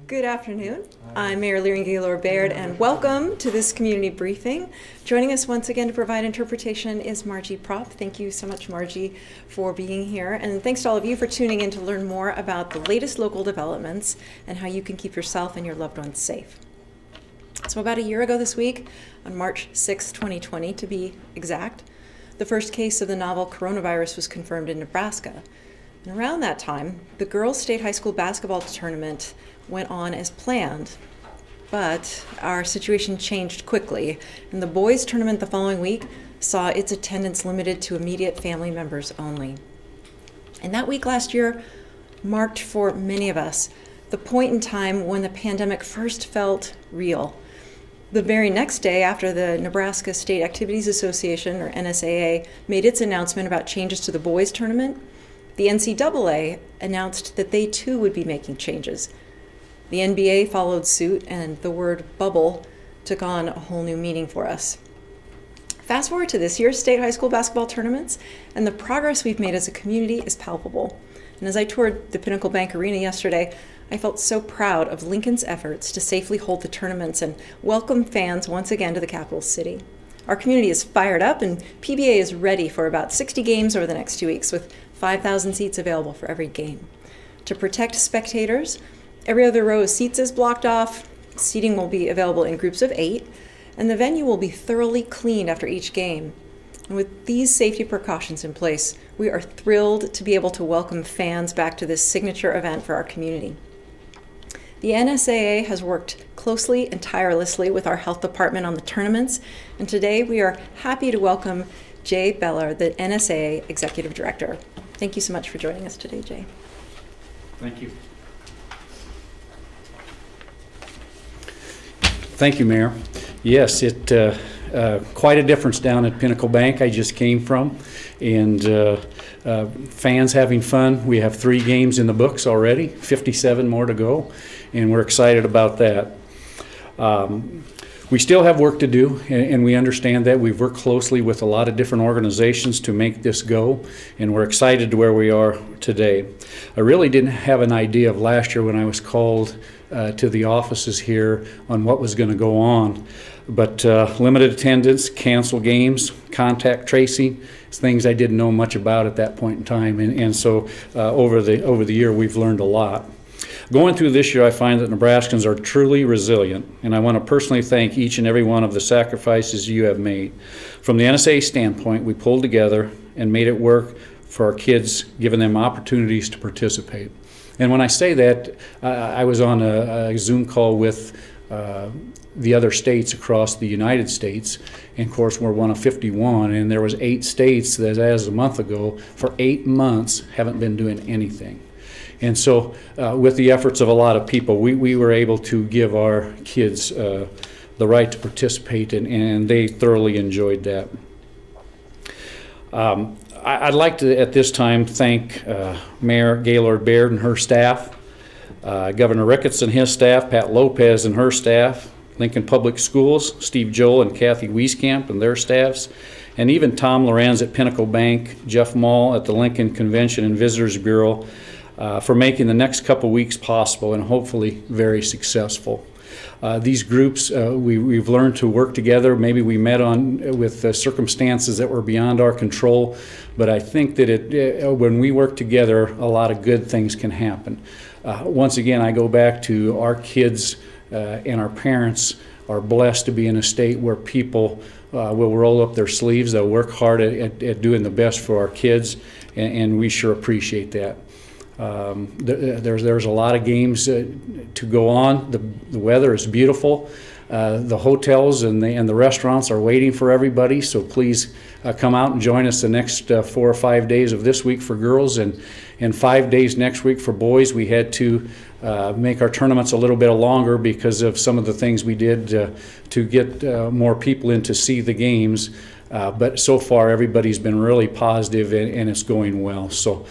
Good afternoon. I'm Mayor Leary Gaylord Baird, and welcome to this community briefing. Joining us once again to provide interpretation is Margie Prop. Thank you so much, Margie, for being here. And thanks to all of you for tuning in to learn more about the latest local developments and how you can keep yourself and your loved ones safe. So about a year ago this week, on March 6, 2020 to be exact, the first case of the novel coronavirus was confirmed in Nebraska. And around that time, the girls' state high school basketball tournament went on as planned, but our situation changed quickly, and the boys' tournament the following week saw its attendance limited to immediate family members only. And that week last year marked for many of us the point in time when the pandemic first felt real. The very next day after the Nebraska State Activities Association, or NSAA, made its announcement about changes to the boys' tournament, the NCAA announced that they too would be making changes. The NBA followed suit, and the word bubble took on a whole new meaning for us. Fast forward to this year's state high school basketball tournaments, and the progress we've made as a community is palpable. And as I toured the Pinnacle Bank Arena yesterday, I felt so proud of Lincoln's efforts to safely hold the tournaments and welcome fans once again to the capital city. Our community is fired up, and PBA is ready for about 60 games over the next 2 weeks, with 5,000 seats available for every game. To protect spectators, every other row of seats is blocked off, seating will be available in groups of 8, and the venue will be thoroughly cleaned after each game. And with these safety precautions in place, we are thrilled to be able to welcome fans back to this signature event for our community. The NSAA has worked closely and tirelessly with our health department on the tournaments, and today we are happy to welcome Jay Beller, the NSAA Executive Director. Thank you so much for joining us today, Jay. Thank you. Thank you, Mayor. Yes, quite a difference down at Pinnacle Bank I just came from, and fans having fun. We have 3 games in the books already, 57 more to go, and we're excited about that. We still have work to do, and we understand that. We've worked closely with a lot of different organizations to make this go, and we're excited to where we are today. I really didn't have an idea of last year when I was called to the offices here on what was going to go on, but limited attendance, canceled games, contact tracing, things I didn't know much about at that point in time, and so over the year we've learned a lot. Going through this year, I find that Nebraskans are truly resilient, and I want to personally thank each and every one of the sacrifices you have made. From the NSA standpoint, we pulled together and made it work for our kids, giving them opportunities to participate. And when I say that, I was on a Zoom call with the other states across the United States, and of course we're one of 51, and there was 8 states that as a month ago, for 8 months, haven't been doing anything. And so with the efforts of a lot of people, we were able to give our kids the right to participate, and they thoroughly enjoyed that. I'd like to, at this time, thank Mayor Gaylord Baird and her staff, Governor Ricketts and his staff, Pat Lopez and her staff, Lincoln Public Schools, Steve Joel and Kathy Wieskamp and their staffs, and even Tom Lorenz at Pinnacle Bank, Jeff Mall at the Lincoln Convention and Visitors Bureau, for making the next couple weeks possible and hopefully very successful. These groups, we've learned to work together. Maybe we met with circumstances that were beyond our control, but I think that when we work together, a lot of good things can happen. Once again, I go back to our kids and our parents are blessed to be in a state where people will roll up their sleeves. They'll work hard at doing the best for our kids, and we sure appreciate that. There's a lot of games to go on. The weather is beautiful. The hotels and the restaurants are waiting for everybody, so please come out and join us the next 4 or 5 days of this week for girls, and 5 days next week for boys. We had to make our tournaments a little bit longer because of some of the things we did to get more people in to see the games, but so far everybody's been really positive, and it's going well. So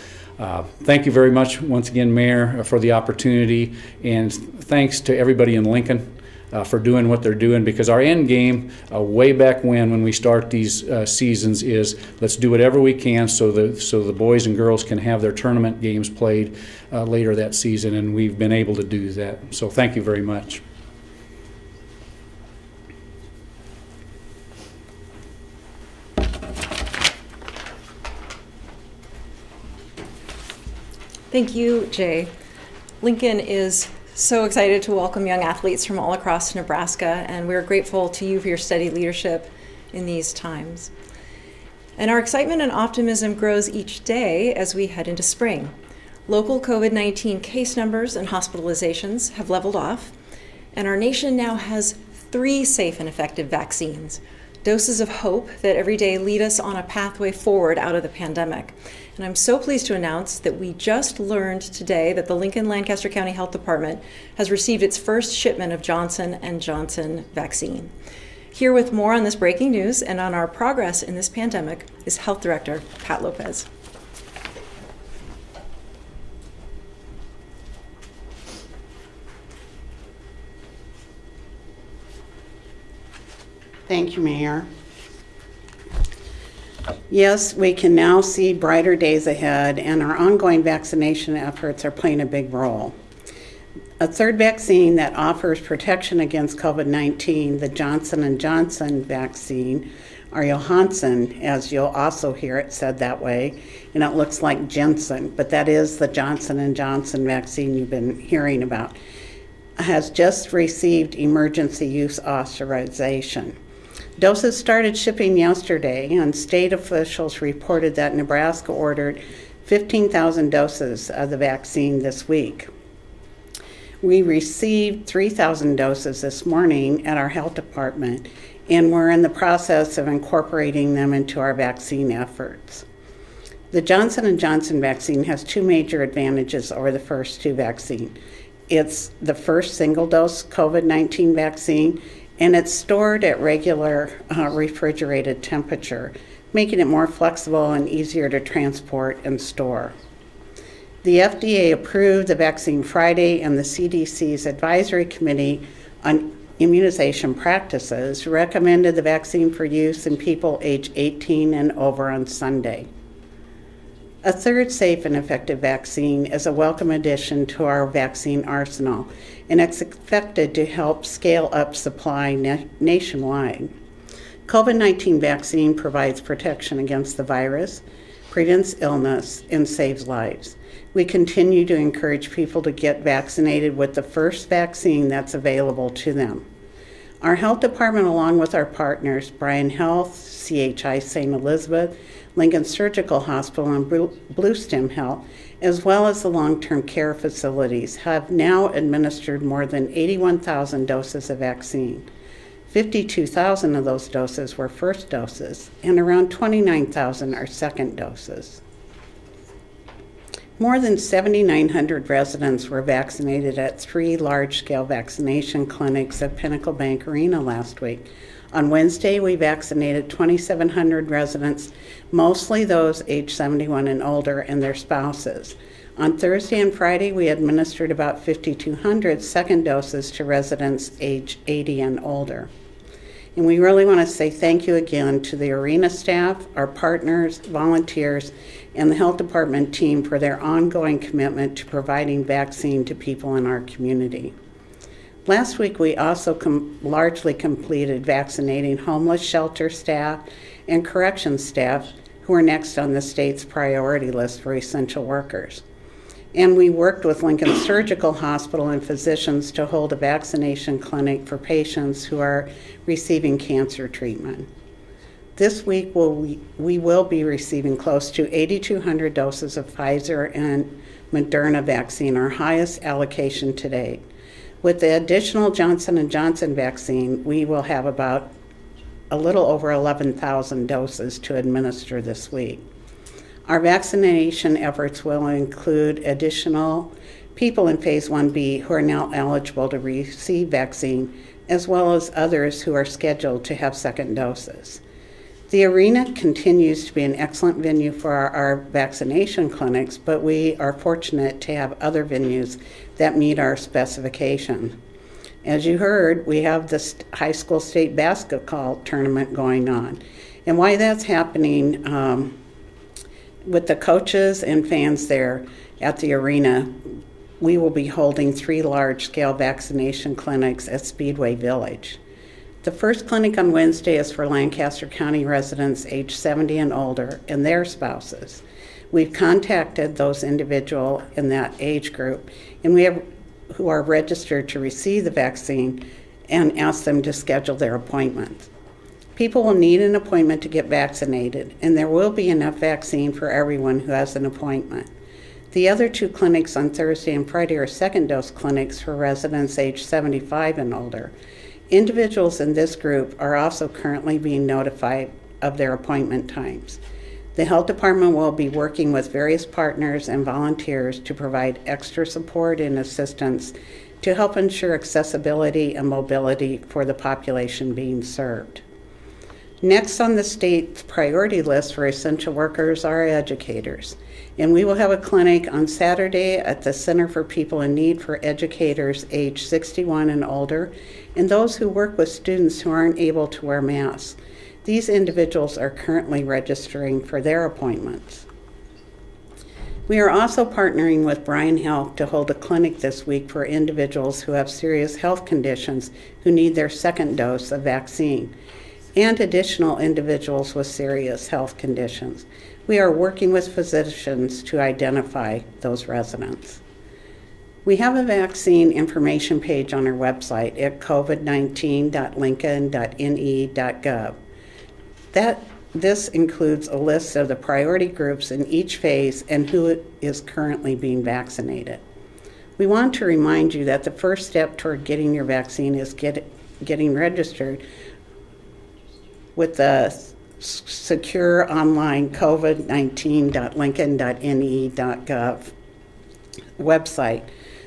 thank you very much once again, Mayor, for the opportunity, and thanks to everybody in Lincoln. for doing what they're doing, because our end game way back when we start these seasons is let's do whatever we can so the boys and girls can have their tournament games played later that season, and we've been able to do that. So thank you very much. Thank you, Jay. Lincoln is so excited to welcome young athletes from all across Nebraska, and we're grateful to you for your steady leadership in these times. And our excitement and optimism grows each day as we head into spring. Local COVID-19 case numbers and hospitalizations have leveled off, and our nation now has 3 safe and effective vaccines, doses of hope that every day lead us on a pathway forward out of the pandemic. And I'm so pleased to announce that we just learned today that the Lincoln-Lancaster County Health Department has received its first shipment of Johnson & Johnson vaccine. Here with more on this breaking news and on our progress in this pandemic is Health Director Pat Lopez. Thank you, Mayor. Yes, we can now see brighter days ahead, and our ongoing vaccination efforts are playing a big role. A third vaccine that offers protection against COVID-19, the Johnson & Johnson vaccine, or Johansen, as you'll also hear it said that way, and it looks like Jensen, but that is the Johnson & Johnson vaccine you've been hearing about, has just received emergency use authorization. Doses started shipping yesterday, and state officials reported that Nebraska ordered 15,000 doses of the vaccine this week. We received 3,000 doses this morning at our health department, and we're in the process of incorporating them into our vaccine efforts. The Johnson & Johnson vaccine has 2 major advantages over the first 2 vaccines. It's the first single-dose COVID-19 vaccine, and it's stored at regular refrigerated temperature, making it more flexible and easier to transport and store. The FDA approved the vaccine Friday, and the CDC's Advisory Committee on Immunization Practices recommended the vaccine for use in people age 18 and over on Sunday. A third safe and effective vaccine is a welcome addition to our vaccine arsenal, and it's expected to help scale up supply nationwide. COVID-19 vaccine provides protection against the virus, prevents illness, and saves lives. We continue to encourage people to get vaccinated with the first vaccine that's available to them. Our health department, along with our partners, Bryan Health, CHI St. Elizabeth, Lincoln Surgical Hospital, and Blue Stem Health, as well as the long-term care facilities, have now administered more than 81,000 doses of vaccine. 52,000 of those doses were first doses, and around 29,000 are second doses. More than 7,900 residents were vaccinated at 3 large-scale vaccination clinics at Pinnacle Bank Arena last week. On Wednesday, we vaccinated 2,700 residents, mostly those age 71 and older, and their spouses. On Thursday and Friday, we administered about 5,200 second doses to residents age 80 and older. And we really want to say thank you again to the arena staff, our partners, volunteers, and the health department team for their ongoing commitment to providing vaccine to people in our community. Last week, we also largely completed vaccinating homeless shelter staff and corrections staff who are next on the state's priority list for essential workers. And we worked with Lincoln Surgical Hospital and physicians to hold a vaccination clinic for patients who are receiving cancer treatment. This week, we will be receiving close to 8,200 doses of Pfizer and Moderna vaccine, our highest allocation to date. With the additional Johnson & Johnson vaccine, we will have about a little over 11,000 doses to administer this week. Our vaccination efforts will include additional people in Phase 1B who are now eligible to receive vaccine, as well as others who are scheduled to have second doses. The arena continues to be an excellent venue for our vaccination clinics, but we are fortunate to have other venues that meet our specification. As you heard, we have the high school state basketball tournament going on. And why that's happening, with the coaches and fans there at the arena, we will be holding 3 large-scale vaccination clinics at Speedway Village. The first clinic on Wednesday is for Lancaster County residents age 70 and older and their spouses. We've contacted those individuals in that age group and who are registered to receive the vaccine and asked them to schedule their appointments. People will need an appointment to get vaccinated, and there will be enough vaccine for everyone who has an appointment. The other 2 clinics on Thursday and Friday are second dose clinics for residents age 75 and older. Individuals in this group are also currently being notified of their appointment times. The health department will be working with various partners and volunteers to provide extra support and assistance to help ensure accessibility and mobility for the population being served. Next on the state's priority list for essential workers are educators. And we will have a clinic on Saturday at the Center for People in Need for educators age 61 and older, and those who work with students who aren't able to wear masks. These individuals are currently registering for their appointments. We are also partnering with Bryan Health to hold a clinic this week for individuals who have serious health conditions who need their second dose of vaccine, and additional individuals with serious health conditions. We are working with physicians to identify those residents. We have a vaccine information page on our website at covid19.lincoln.ne.gov. This includes a list of the priority groups in each phase and who is currently being vaccinated. We want to remind you that the first step toward getting your vaccine is getting registered with the secure online covid19.lincoln.ne.gov website.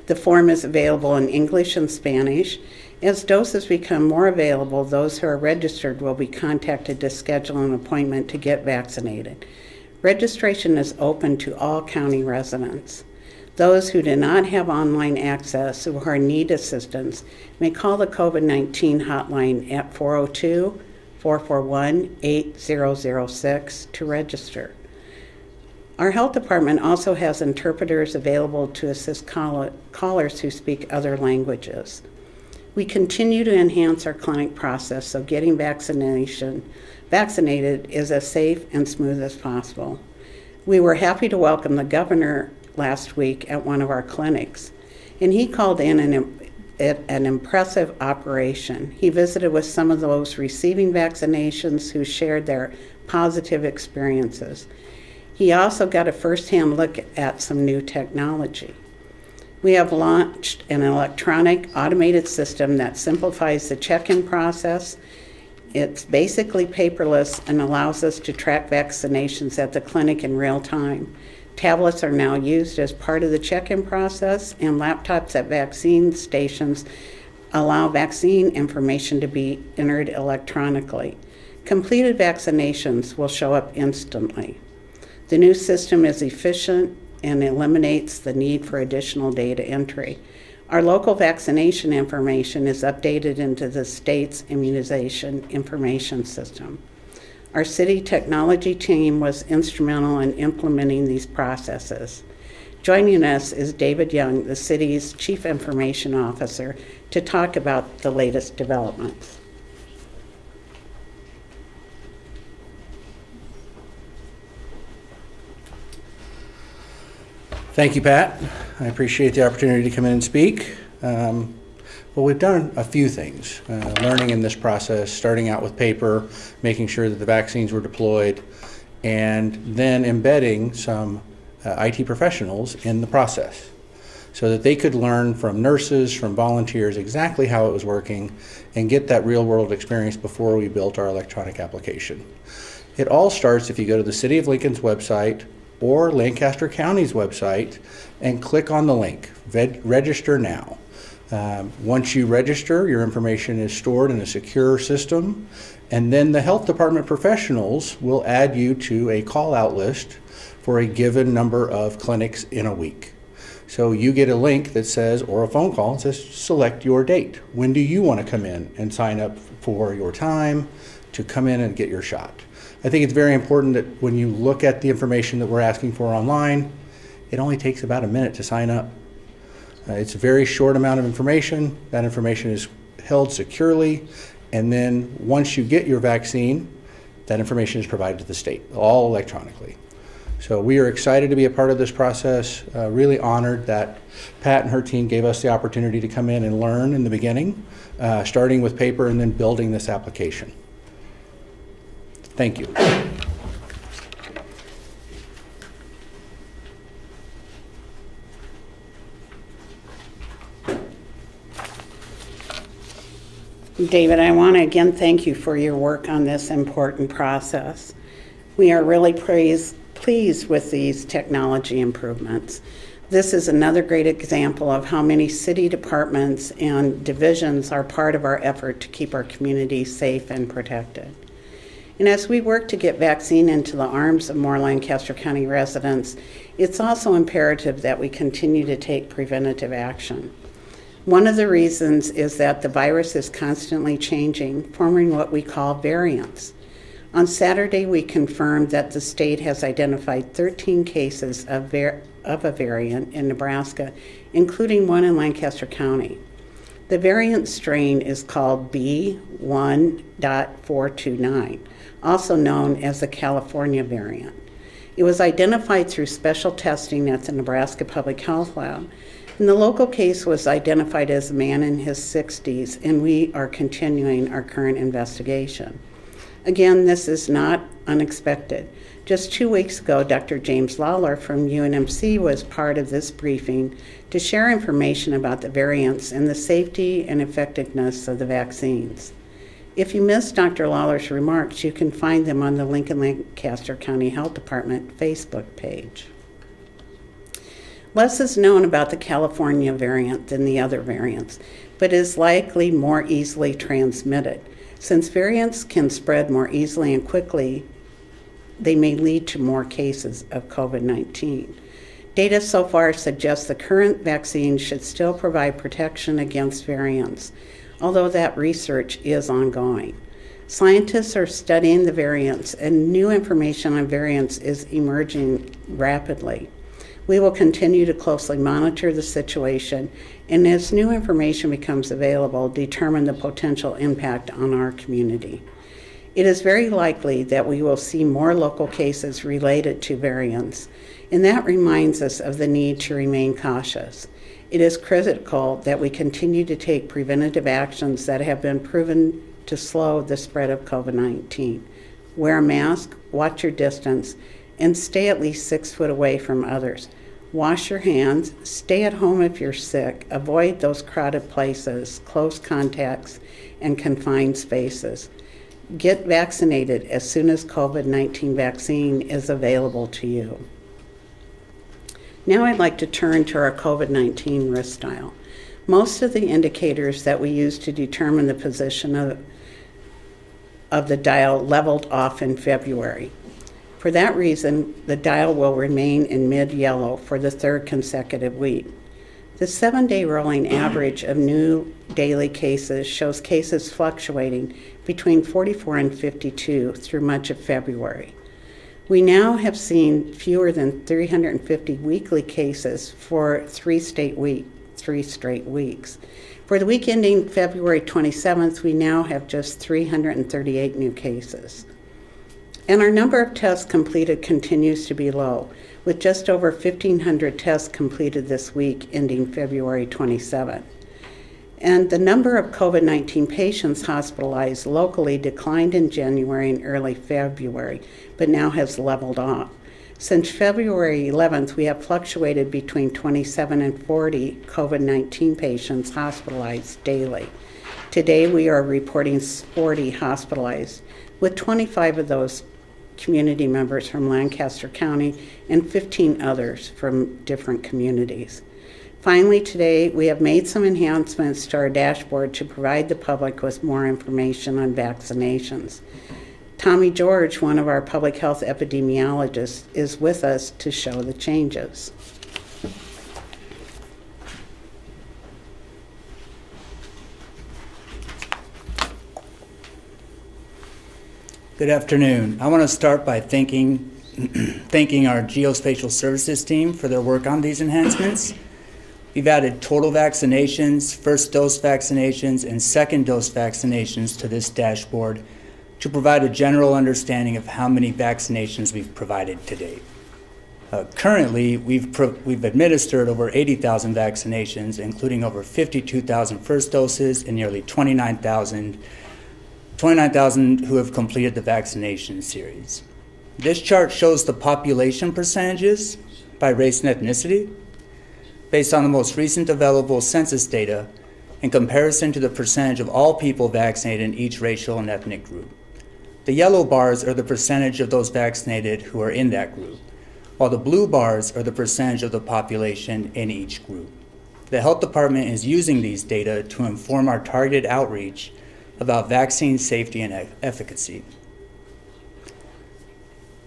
The form is available in English and Spanish. As doses become more available, those who are registered will be contacted to schedule an appointment to get vaccinated. Registration is open to all county residents. Those who do not have online access or need assistance may call the COVID-19 hotline at 402-441-8006 to register. Our health department also has interpreters available to assist callers who speak other languages. We continue to enhance our clinic process so getting vaccinated is as safe and smooth as possible. We were happy to welcome the governor last week at one of our clinics, and he called in an impressive operation. He visited with some of those receiving vaccinations who shared their positive experiences. He also got a firsthand look at some new technology. We have launched an electronic automated system that simplifies the check-in process. It's basically paperless and allows us to track vaccinations at the clinic in real time. Tablets are now used as part of the check-in process, and laptops at vaccine stations allow vaccine information to be entered electronically. Completed vaccinations will show up instantly. The new system is efficient and eliminates the need for additional data entry. Our local vaccination information is updated into the state's immunization information system. Our city technology team was instrumental in implementing these processes. Joining us is David Young, the city's Chief Information Officer, to talk about the latest developments. Thank you, Pat. I appreciate the opportunity to come in and speak. Well, we've done a few things, learning in this process, starting out with paper, making sure that the vaccines were deployed, and then embedding some IT professionals in the process so that they could learn from nurses, from volunteers, exactly how it was working and get that real-world experience before we built our electronic application. It all starts if you go to the City of Lincoln's website or Lancaster County's website and click on the link, Register Now. Once you register, your information is stored in a secure system, and then the health department professionals will add you to a call-out list for a given number of clinics in a week. So you get a link that says, or a phone call that says, select your date. When do you want to come in and sign up for your time to come in and get your shot? I think it's very important that when you look at the information that we're asking for online, it only takes about a minute to sign up. It's a very short amount of information. That information is held securely, and then once you get your vaccine, that information is provided to the state, all electronically. So we are excited to be a part of this process, really honored that Pat and her team gave us the opportunity to come in and learn in the beginning, starting with paper and then building this application. Thank you. David, I want to again thank you for your work on this important process. We are really pleased with these technology improvements. This is another great example of how many city departments and divisions are part of our effort to keep our community safe and protected. And as we work to get vaccine into the arms of more Lancaster County residents, it's also imperative that we continue to take preventative action. One of the reasons is that the virus is constantly changing, forming what we call variants. On Saturday, we confirmed that the state has identified 13 cases of a variant in Nebraska, including one in Lancaster County. The variant strain is called B1.429, also known as the California variant. It was identified through special testing at the Nebraska Public Health Lab, and the local case was identified as a man in his 60s, and we are continuing our current investigation. Again, this is not unexpected. Just 2 weeks ago, Dr. James Lawler from UNMC was part of this briefing to share information about the variants and the safety and effectiveness of the vaccines. If you missed Dr. Lawler's remarks, you can find them on the Lincoln Lancaster County Health Department Facebook page. Less is known about the California variant than the other variants, but is likely more easily transmitted. Since variants can spread more easily and quickly, they may lead to more cases of COVID-19. Data so far suggests the current vaccine should still provide protection against variants, although that research is ongoing. Scientists are studying the variants, and new information on variants is emerging rapidly. We will continue to closely monitor the situation, and as new information becomes available, determine the potential impact on our community. It is very likely that we will see more local cases related to variants, and that reminds us of the need to remain cautious. It is critical that we continue to take preventative actions that have been proven to slow the spread of COVID-19. Wear a mask, watch your distance, and stay at least 6 foot away from others. Wash your hands, stay at home if you're sick, avoid those crowded places, close contacts, and confined spaces. Get vaccinated as soon as COVID-19 vaccine is available to you. Now I'd like to turn to our COVID-19 risk dial. Most of the indicators that we use to determine the position of the dial leveled off in February. For that reason, the dial will remain in mid-yellow for the 3rd consecutive week. The 7-day rolling average of new daily cases shows cases fluctuating between 44 and 52 through much of February. We now have seen fewer than 350 weekly cases for 3 straight weeks. For the week ending February 27th, we now have just 338 new cases. And our number of tests completed continues to be low, with just over 1,500 tests completed this week ending February 27th. And the number of COVID-19 patients hospitalized locally declined in January and early February, but now has leveled off. Since February 11th, we have fluctuated between 27 and 40 COVID-19 patients hospitalized daily. Today, we are reporting 40 hospitalized, with 25 of those community members from Lancaster County and 15 others from different communities. Finally, today, we have made some enhancements to our dashboard to provide the public with more information on vaccinations. Tommy George, one of our public health epidemiologists, is with us to show the changes. Good afternoon. I want to start by thanking our geospatial services team for their work on these enhancements. We've added total vaccinations, first dose vaccinations, and second dose vaccinations to this dashboard to provide a general understanding of how many vaccinations we've provided to date. Currently, we've administered over 80,000 vaccinations, including over 52,000 first doses and nearly 29,000 who have completed the vaccination series. This chart shows the population percentages by race and ethnicity based on the most recent available census data in comparison to the percentage of all people vaccinated in each racial and ethnic group. The yellow bars are the percentage of those vaccinated who are in that group, while the blue bars are the percentage of the population in each group. The health department is using these data to inform our targeted outreach about vaccine safety and efficacy.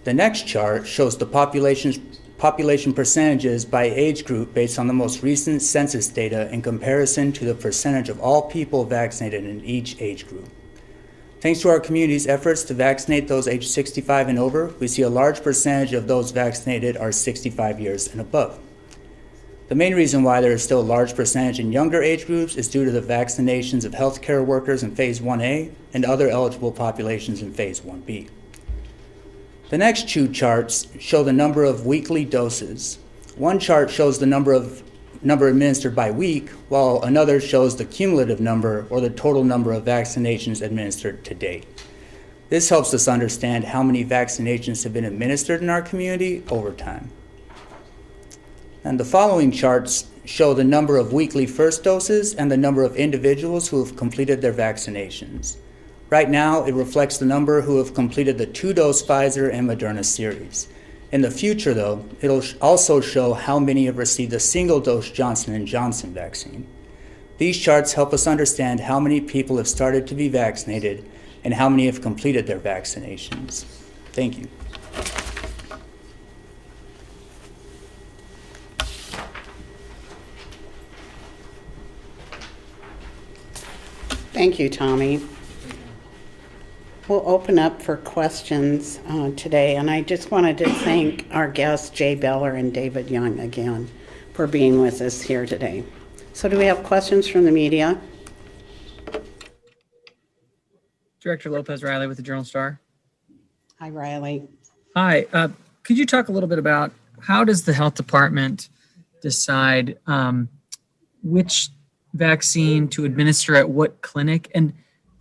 The next chart shows the population percentages by age group based on the most recent census data in comparison to the percentage of all people vaccinated in each age group. Thanks to our community's efforts to vaccinate those aged 65 and over, we see a large percentage of those vaccinated are 65 years and above. The main reason why there is still a large percentage in younger age groups is due to the vaccinations of healthcare workers in Phase 1A and other eligible populations in Phase 1B. The next two charts show the number of weekly doses. One chart shows the number administered by week, while another shows the cumulative number or the total number of vaccinations administered to date. This helps us understand how many vaccinations have been administered in our community over time. And the following charts show the number of weekly first doses and the number of individuals who have completed their vaccinations. Right now, it reflects the number who have completed the 2-dose Pfizer and Moderna series. In the future, though, it'll also show how many have received a single-dose Johnson & Johnson vaccine. These charts help us understand how many people have started to be vaccinated and how many have completed their vaccinations. Thank you. Thank you, Tommy. We'll open up for questions today, and I just wanted to thank our guests, Jay Beller and David Young, again, for being with us here today. So do we have questions from the media? Director Lopez Riley with the Journal-Star. Hi, Riley. Hi. Could you talk a little bit about how does the health department decide which vaccine to administer at what clinic, and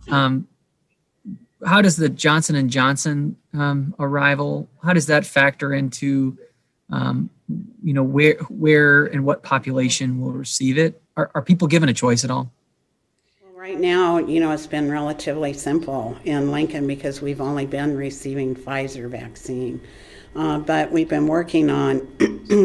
how does the Johnson & Johnson arrival, how does that factor into, where and what population will receive it? Are people given a choice at all? Well, right now, it's been relatively simple in Lincoln because we've only been receiving Pfizer vaccine. But we've been working on,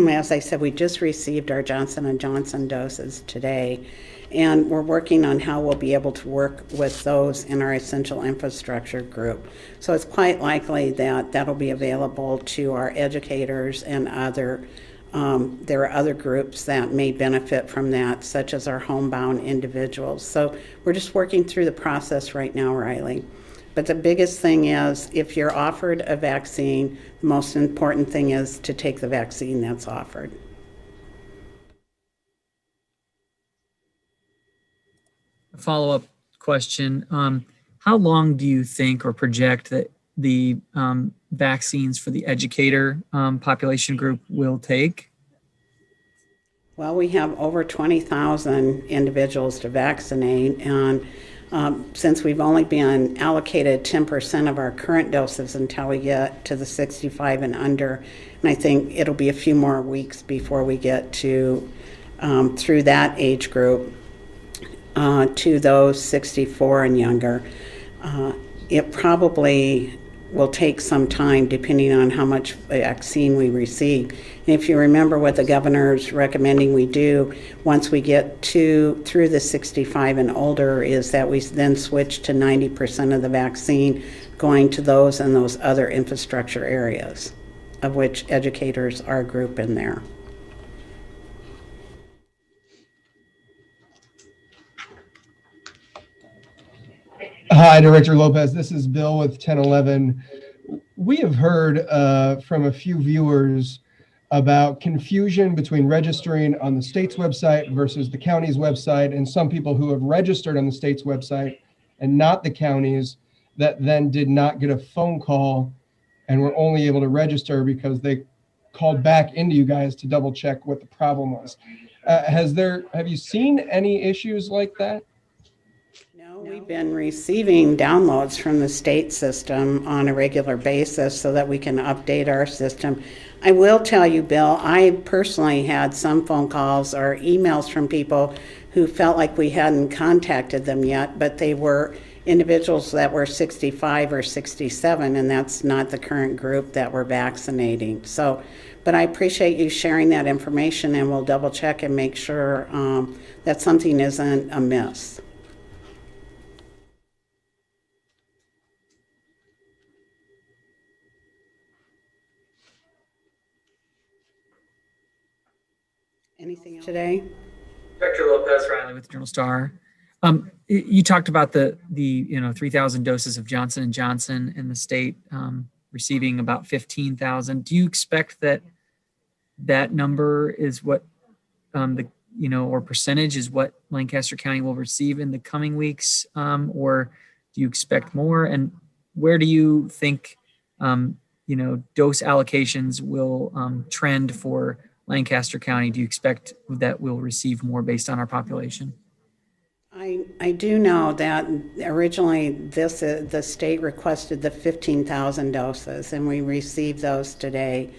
as I said, we just received our Johnson & Johnson doses today. And we're working on how we'll be able to work with those in our essential infrastructure group. So it's quite likely that that'll be available to our educators and there are other groups that may benefit from that, such as our homebound individuals. So we're just working through the process right now, Riley. But the biggest thing is, if you're offered a vaccine, the most important thing is to take the vaccine that's offered. A follow-up question. How long do you think or project that the vaccines for the educator population group will take? Well, we have over 20,000 individuals to vaccinate, and since we've only been allocated 10% of our current doses until we get to the 65 and under, and I think it'll be a few more weeks before we get to through that age group to those 64 and younger. It probably will take some time depending on how much vaccine we receive. And if you remember what the governor's recommending we do once we get through the 65 and older is that we then switch to 90% of the vaccine going to those and those other infrastructure areas, of which educators are a group in there. Hi, Director Lopez. This is Bill with 1011. We have heard from a few viewers about confusion between registering on the state's website versus the county's website, and some people who have registered on the state's website and not the county's that then did not get a phone call and were only able to register because they called back into you guys to double check what the problem was. Have you seen any issues like that? No, we've been receiving downloads from the state system on a regular basis so that we can update our system. I will tell you, Bill, I personally had some phone calls or emails from people who felt like we hadn't contacted them yet, but they were individuals that were 65 or 67, and that's not the current group that we're vaccinating. So, but I appreciate you sharing that information, and we'll double check and make sure that something isn't amiss. Anything else today? Director Lopez Riley with Journal Star. You talked about the 3,000 doses of Johnson and Johnson in the state receiving about 15,000. Do you expect that number is what or percentage is what Lancaster County will receive in the coming weeks, or do you expect more? And where do you think dose allocations will trend for Lancaster County? Do you expect that we'll receive more based on our population? I do know that originally the state requested the 15,000 doses, and we received those today.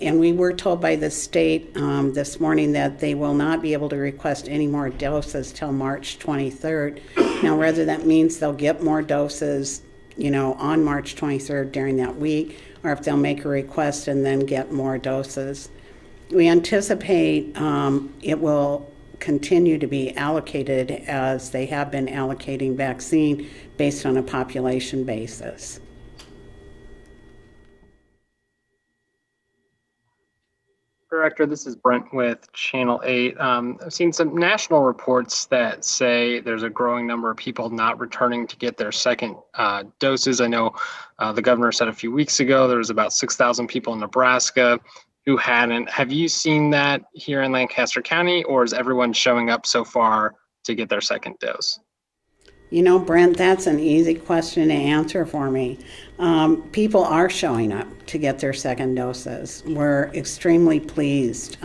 And we were told by the state this morning that they will not be able to request any more doses till March 23rd. Now, whether that means they'll get more doses, on March 23rd during that week, or if they'll make a request and then get more doses. We anticipate it will continue to be allocated as they have been allocating vaccine based on a population basis. Director, this is Brent with Channel 8. I've seen some national reports that say there's a growing number of people not returning to get their second doses. I know the governor said a few weeks ago there was about 6,000 people in Nebraska who hadn't. Have you seen that here in Lancaster County, or is everyone showing up so far to get their second dose? Brent, that's an easy question to answer for me. People are showing up to get their second doses. We're extremely pleased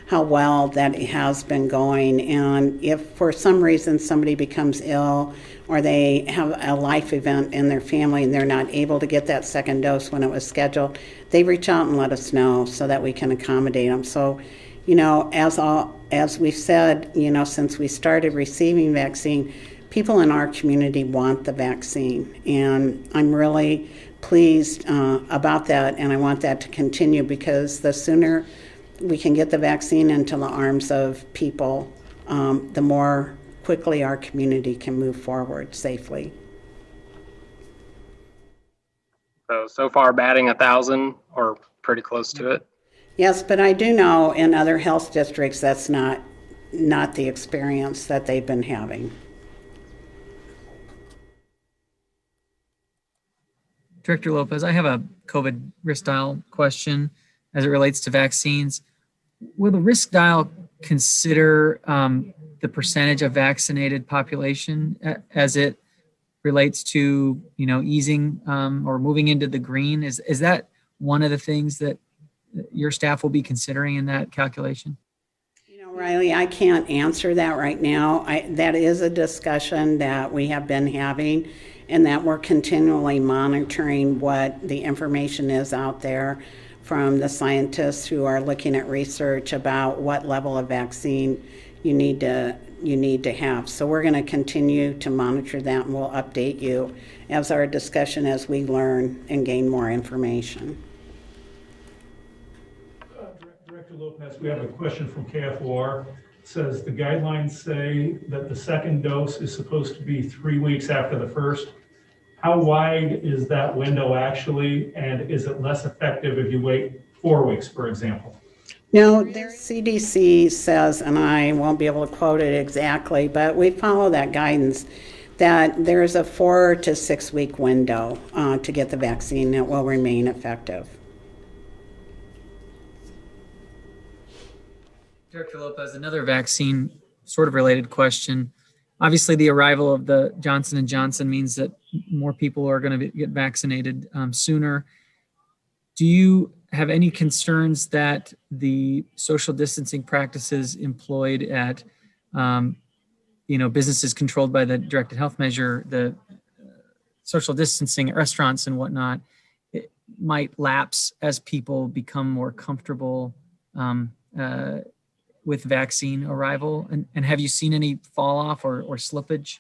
how well that has been going. And if for some reason somebody becomes ill or they have a life event in their family and they're not able to get that second dose when it was scheduled, they reach out and let us know so that we can accommodate them. So, as we've said, since we started receiving vaccine, people in our community want the vaccine. And I'm really pleased about that, and I want that to continue, because the sooner we can get the vaccine into the arms of people, the more quickly our community can move forward safely. So far batting 1,000 or pretty close to it? Yes, but I do know in other health districts that's not the experience that they've been having. Director Lopez, I have a COVID risk dial question as it relates to vaccines. Will the risk dial consider the percentage of vaccinated population as it relates to, easing or moving into the green? Is that one of the things that your staff will be considering in that calculation? Riley, I can't answer that right now. That is a discussion that we have been having, and that we're continually monitoring what the information is out there from the scientists who are looking at research about what level of vaccine you need to have. So we're going to continue to monitor that, and we'll update you as our discussion as we learn and gain more information. Director Lopez, we have a question from KFOR. It says the guidelines say that the second dose is supposed to be 3 weeks after the first. How wide is that window actually, and is it less effective if you wait 4 weeks, for example? No, their CDC says, and I won't be able to quote it exactly, but we follow that guidance, that there's a 4 to 6 week window to get the vaccine that will remain effective. Director Lopez, another vaccine sort of related question. Obviously, the arrival of the Johnson & Johnson means that more people are going to get vaccinated sooner. Do you have any concerns that the social distancing practices employed at businesses controlled by the directed health measure, the social distancing at restaurants and whatnot, it might lapse as people become more comfortable with vaccine arrival? And have you seen any fall off or slippage?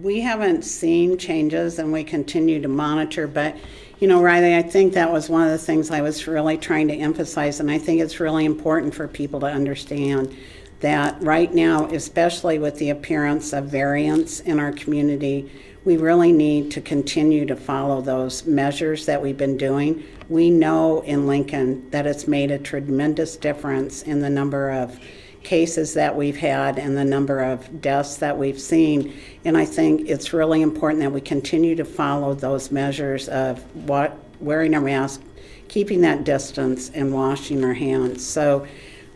We haven't seen changes, and we continue to monitor, but Riley, I think that was one of the things I was really trying to emphasize, and I think it's really important for people to understand that right now, especially with the appearance of variants in our community, we really need to continue to follow those measures that we've been doing. We know in Lincoln that it's made a tremendous difference in the number of cases that we've had and the number of deaths that we've seen. And I think it's really important that we continue to follow those measures of wearing a mask, keeping that distance, and washing our hands. So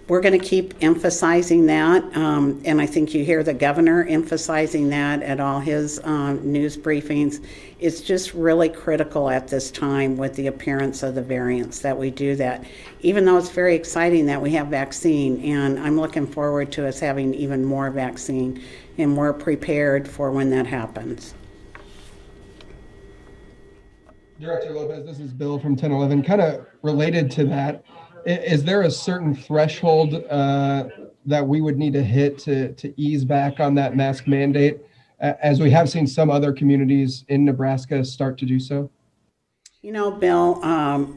we're going to keep emphasizing that, and I think you hear the governor emphasizing that at all his news briefings. It's just really critical at this time with the appearance of the variants that we do that, even though it's very exciting that we have vaccine, and I'm looking forward to us having even more vaccine, and we're prepared for when that happens. Director Lopez, this is Bill from 1011. Kind of related to that, is there a certain threshold that we would need to hit to ease back on that mask mandate, as we have seen some other communities in Nebraska start to do so? Bill,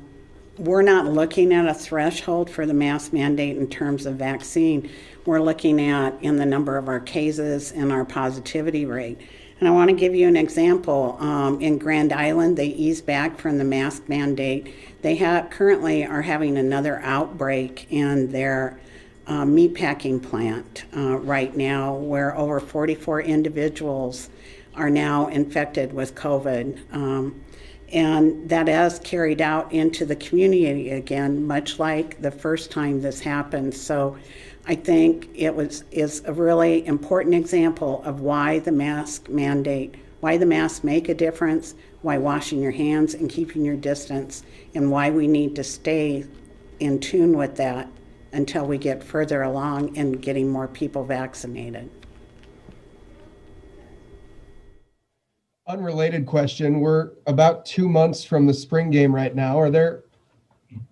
we're not looking at a threshold for the mask mandate in terms of vaccine. We're looking at in the number of our cases and our positivity rate. And I want to give you an example. In Grand Island, they eased back from the mask mandate. They currently are having another outbreak in their meatpacking plant right now, where over 44 individuals are now infected with COVID. And that has carried out into the community again, much like the first time this happened. So I think is a really important example of why the mask mandate, why the masks make a difference, why washing your hands and keeping your distance, and why we need to stay in tune with that until we get further along in getting more people vaccinated. Unrelated question. We're about 2 months from the spring game right now. Are there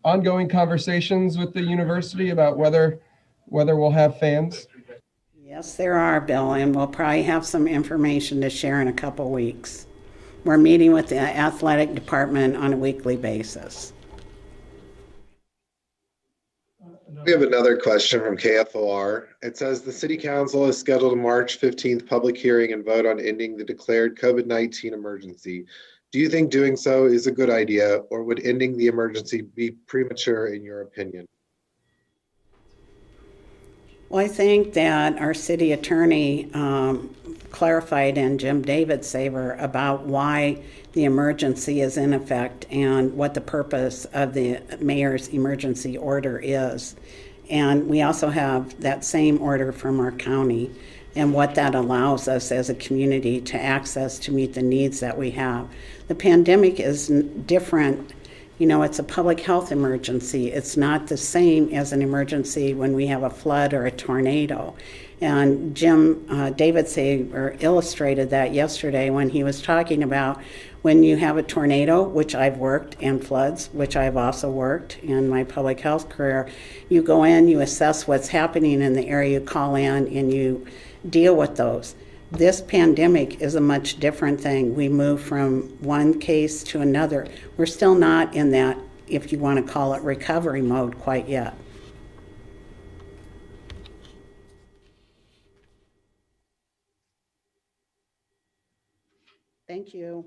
ongoing conversations with the university about whether we'll have fans? Yes, there are, Bill, and we'll probably have some information to share in a couple weeks. We're meeting with the athletic department on a weekly basis. We have another question from KFOR. It says the City Council has scheduled a March 15th public hearing and vote on ending the declared COVID-19 emergency. Do you think doing so is a good idea, or would ending the emergency be premature in your opinion? Well, I think that our city attorney clarified in Jim David's favor about why the emergency is in effect and what the purpose of the mayor's emergency order is. And we also have that same order from our county and what that allows us as a community to access to meet the needs that we have. The pandemic is different. It's a public health emergency. It's not the same as an emergency when we have a flood or a tornado. And Jim David illustrated that yesterday when he was talking about when you have a tornado, which I've worked, and floods, which I've also worked in my public health career. You go in, you assess what's happening in the area, you call in, and you deal with those. This pandemic is a much different thing. We move from one case to another. We're still not in that, if you want to call it, recovery mode quite yet. Thank you.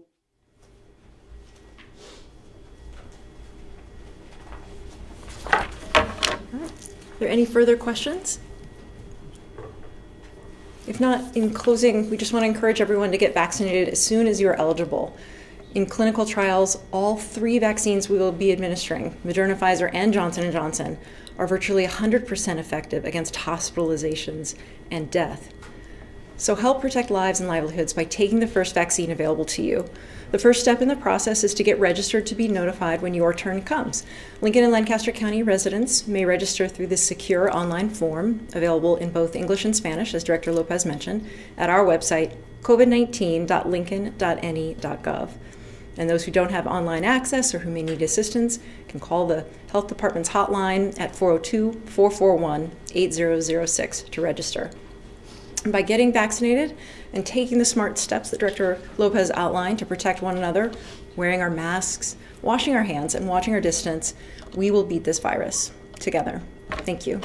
Are there any further questions? If not, in closing, we just want to encourage everyone to get vaccinated as soon as you are eligible. In clinical trials, all 3 vaccines we will be administering, Moderna, Pfizer, and Johnson & Johnson, are virtually 100% effective against hospitalizations and death. So help protect lives and livelihoods by taking the first vaccine available to you. The first step in the process is to get registered to be notified when your turn comes. Lincoln and Lancaster County residents may register through this secure online form, available in both English and Spanish, as Director Lopez mentioned, at our website, covid19.lincoln.ne.gov. And those who don't have online access or who may need assistance can call the Health Department's hotline at 402-441-8006 to register. And by getting vaccinated and taking the smart steps that Director Lopez outlined to protect one another, wearing our masks, washing our hands, and watching our distance, we will beat this virus together. Thank you.